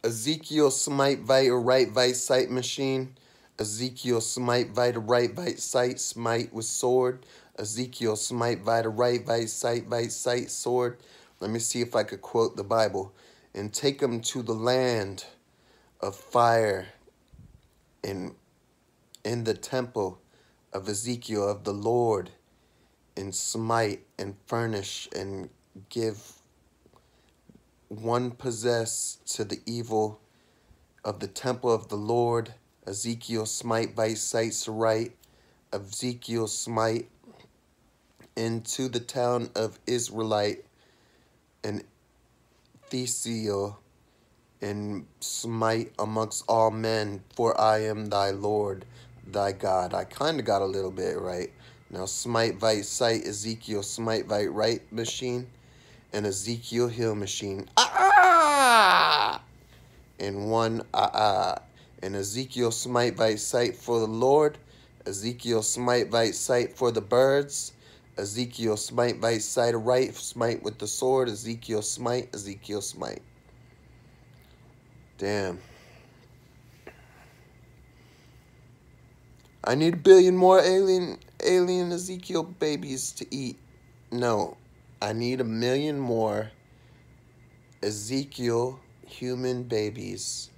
Ezekiel Smite Vita Right Vite Sight Machine. Ezekiel Smite Vita Right Vite Sight Smite with sword. Ezekiel Smite Vita Right Vite Sight sword. Let me see if I could quote the Bible. And take them to the land of fire in the temple of Ezekiel of the Lord, and smite and furnish and give one possess to the evil of the temple of the Lord. Ezekiel smite by sights right. Ezekiel smite into the town of Israelite and Thesiel, and smite amongst all men, for I am thy Lord, thy God. I kind of got a little bit right. Now, smite vite sight, Ezekiel smite vite right machine, and Ezekiel heal machine. And one and Ezekiel smite vite sight for the Lord. Ezekiel smite vite sight for the birds. Ezekiel smite vite sight right, smite with the sword. Ezekiel smite, Ezekiel smite. Damn. I need 1 billion more alien Ezekiel babies to eat. No. I need 1 million more Ezekiel human babies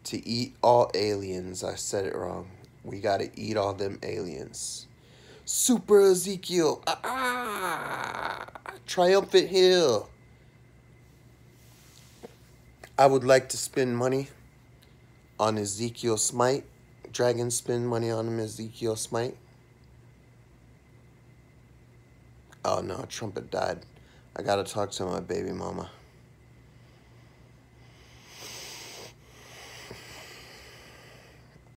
to eat all aliens. I said it wrong. We gotta eat all them aliens. Super Ezekiel. Triumphant Hill. I would like to spend money on Ezekiel Smite. Dragon spend money on him, Ezekiel Smite. Oh no, Trumpet died. I gotta talk to my baby mama.